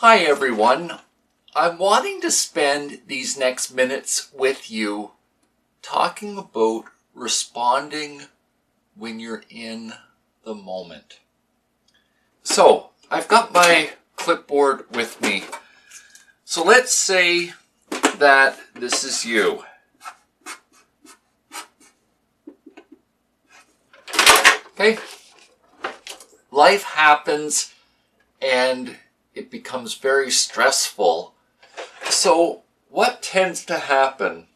Hi everyone. I'm wanting to spend these next minutes with you talking about responding when you're in the moment. So, I've got my clipboard with me. So let's say that this is you. Okay? Life happens and it becomes very stressful. So what tends to happen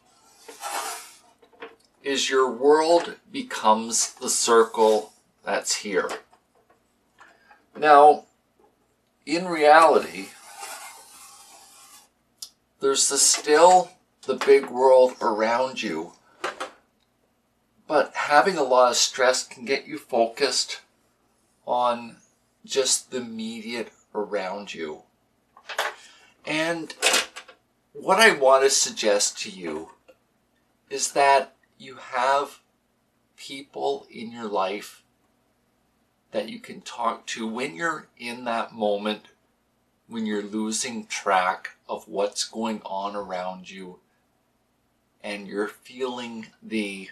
is your world becomes the circle that's here. Now, in reality, there's still the big world around you, but having a lot of stress can get you focused on just the immediate around you. And what I want to suggest to you is that you have people in your life that you can talk to when you're in that moment, when you're losing track of what's going on around you and you're feeling the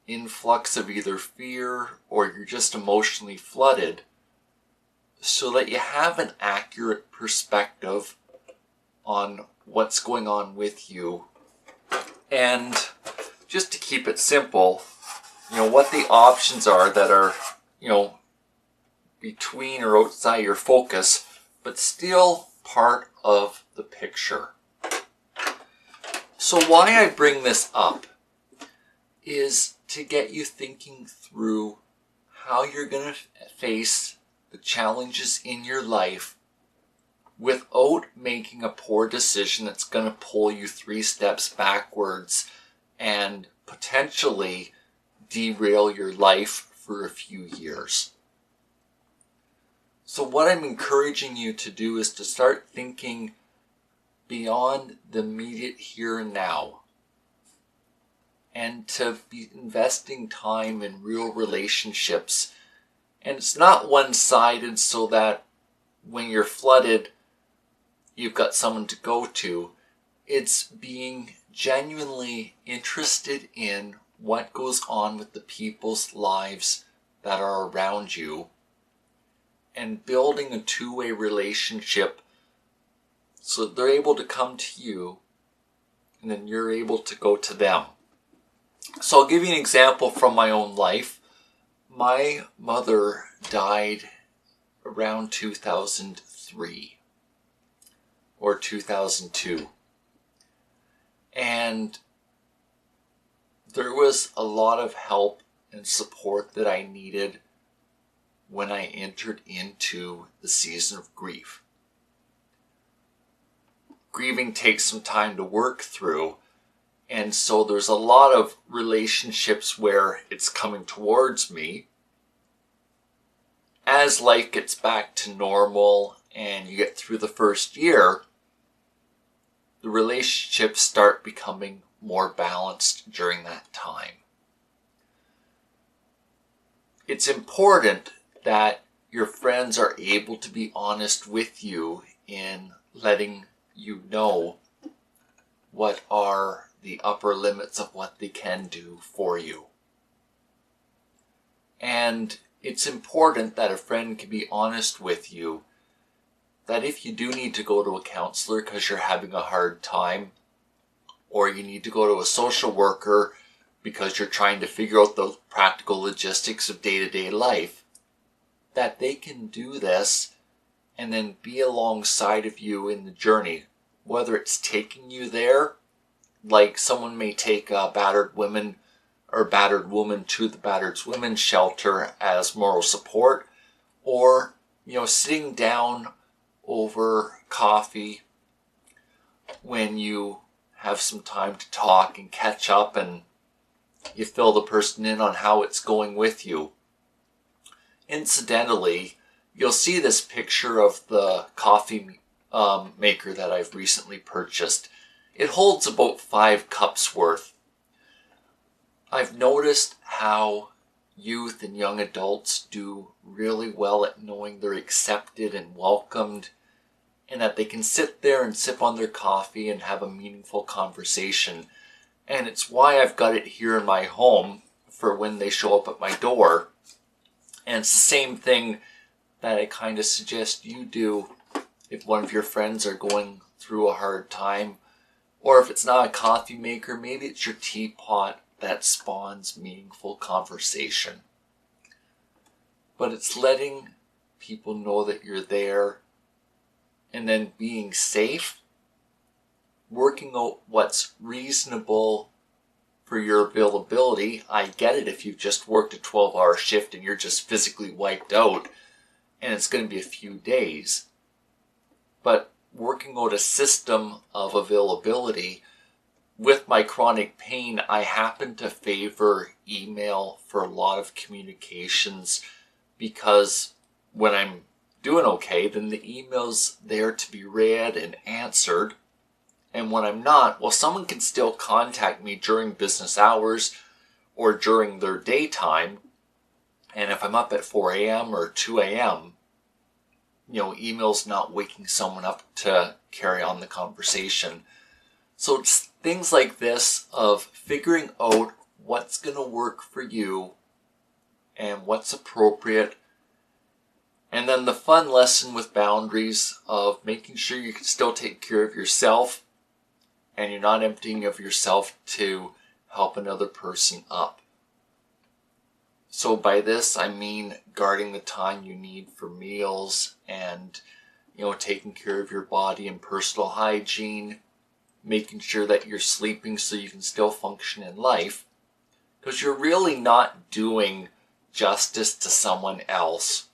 influx of either fear or you're just emotionally flooded, so that you have an accurate perspective on what's going on with you. And just to keep it simple, what the options are that are, between or outside your focus, but still part of the picture. So why I bring this up is to get you thinking through how you're going to face the challenges in your life without making a poor decision that's going to pull you 3 steps backwards and potentially derail your life for a few years. So what I'm encouraging you to do is to start thinking beyond the immediate here and now, and to be investing time in real relationships. And it's not one-sided so that when you're flooded, you've got someone to go to. It's being genuinely interested in what goes on with the people's lives that are around you and building a two-way relationship so that they're able to come to you and then you're able to go to them. So I'll give you an example from my own life. My mother died around 2003 or 2002. And there was a lot of help and support that I needed when I entered into the season of grief. Grieving takes some time to work through. And so there's a lot of relationships where it's coming towards me. As life gets back to normal and you get through the first year, the relationships start becoming more balanced during that time. It's important that your friends are able to be honest with you in letting you know what are the upper limits of what they can do for you. And it's important that a friend can be honest with you that if you do need to go to a counselor because you're having a hard time, or you need to go to a social worker because you're trying to figure out the practical logistics of day-to-day life, that they can do this and then be alongside of you in the journey, whether it's taking you there, like someone may take a battered woman to the battered women's shelter as moral support, or sitting down over coffee when you have some time to talk and catch up and you fill the person in on how it's going with you. Incidentally, you'll see this picture of the coffee maker that I've recently purchased. It holds about 5 cups worth. I've noticed how youth and young adults do really well at knowing they're accepted and welcomed and that they can sit there and sip on their coffee and have a meaningful conversation. And it's why I've got it here in my home for when they show up at my door. And it's the same thing that I kind of suggest you do if one of your friends are going through a hard time. Or if it's not a coffee maker, maybe it's your teapot that spawns meaningful conversation. But it's letting people know that you're there, and then being safe, working out what's reasonable for your availability. I get it if you've just worked a 12-hour shift and you're just physically wiped out, and it's going to be a few days. But working out a system of availability. With my chronic pain, I happen to favor email for a lot of communications, because when I'm doing okay, then the email's there to be read and answered. And when I'm not, well, someone can still contact me during business hours or during their daytime. And if I'm up at 4 a.m. or 2 a.m., email's not waking someone up to carry on the conversation. So it's things like this of figuring out what's going to work for you and what's appropriate. And then the fun lesson with boundaries of making sure you can still take care of yourself and you're not emptying of yourself to help another person up. So by this, I mean guarding the time you need for meals and, taking care of your body and personal hygiene, making sure that you're sleeping so you can still function in life, because you're really not doing justice to someone else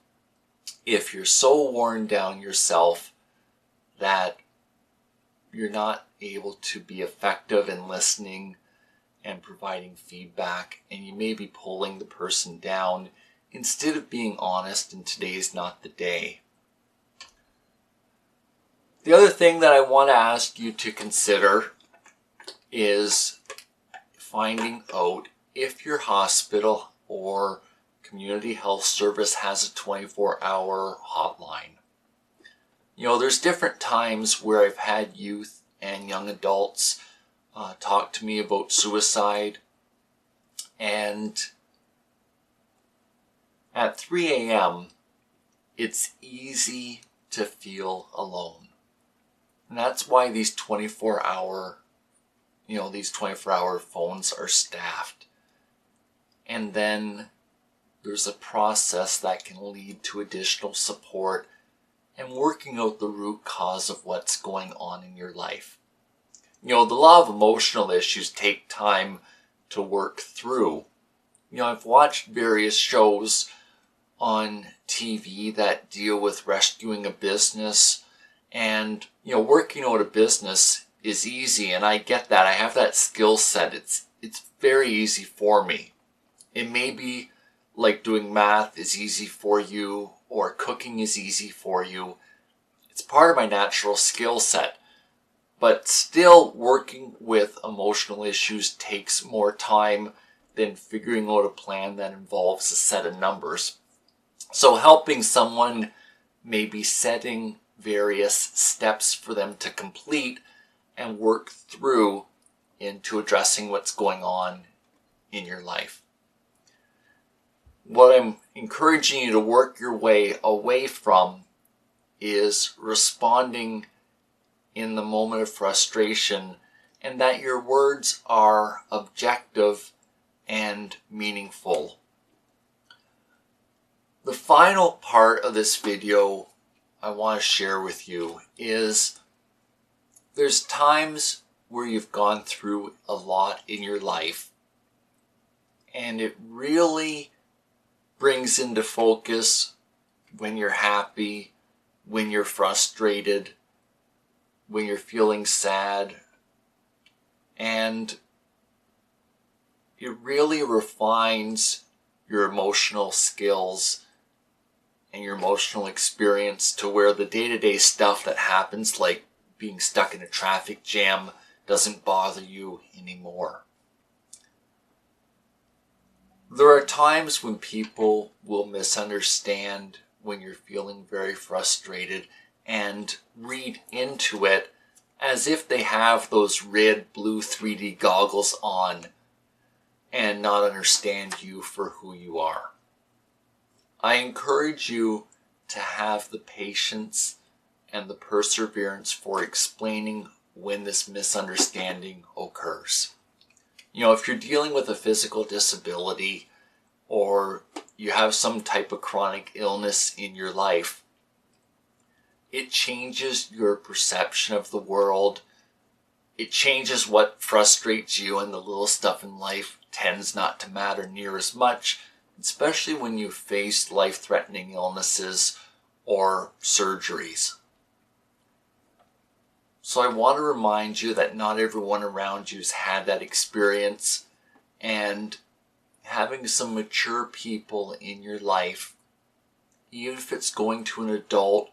if you're so worn down yourself that you're not able to be effective in listening and providing feedback, and you may be pulling the person down instead of being honest, and today's not the day. The other thing that I want to ask you to consider is finding out if your hospital or community health service has a 24-hour hotline. There's different times where I've had youth and young adults talk to me about suicide, and at 3 a.m. it's easy to feel alone. And that's why these 24-hour phones are staffed. And then there's a process that can lead to additional support and working out the root cause of what's going on in your life. The law of emotional issues take time to work through. I've watched various shows on TV that deal with rescuing a business, and working out a business is easy, and I get that. I have that skill set. It's very easy for me. It may be like doing math is easy for you, or cooking is easy for you. It's part of my natural skill set. But still, working with emotional issues takes more time than figuring out a plan that involves a set of numbers. So helping someone may be setting various steps for them to complete and work through into addressing what's going on in your life. What I'm encouraging you to work your way away from is responding in the moment of frustration, and that your words are objective and meaningful. The final part of this video I want to share with you is there's times where you've gone through a lot in your life, and it really brings into focus when you're happy, when you're frustrated, when you're feeling sad, and it really refines your emotional skills and your emotional experience to where the day-to-day stuff that happens, like being stuck in a traffic jam, doesn't bother you anymore. There are times when people will misunderstand when you're feeling very frustrated, and read into it as if they have those red, blue 3D goggles on and not understand you for who you are. I encourage you to have the patience and the perseverance for explaining when this misunderstanding occurs. You know, if you're dealing with a physical disability or you have some type of chronic illness in your life, it changes your perception of the world. It changes what frustrates you, and the little stuff in life tends not to matter near as much, especially when you face life-threatening illnesses or surgeries. So I want to remind you that not everyone around you's had that experience, and having some mature people in your life, even if it's going to an adult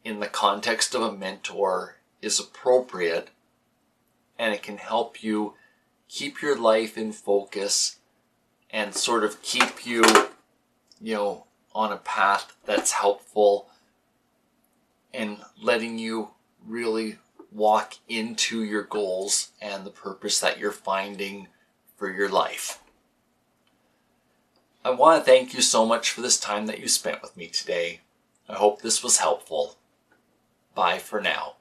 in the context of a mentor, is appropriate, and it can help you keep your life in focus and sort of keep you, on a path that's helpful and letting you really walk into your goals and the purpose that you're finding for your life. I want to thank you so much for this time that you spent with me today. I hope this was helpful. Bye for now.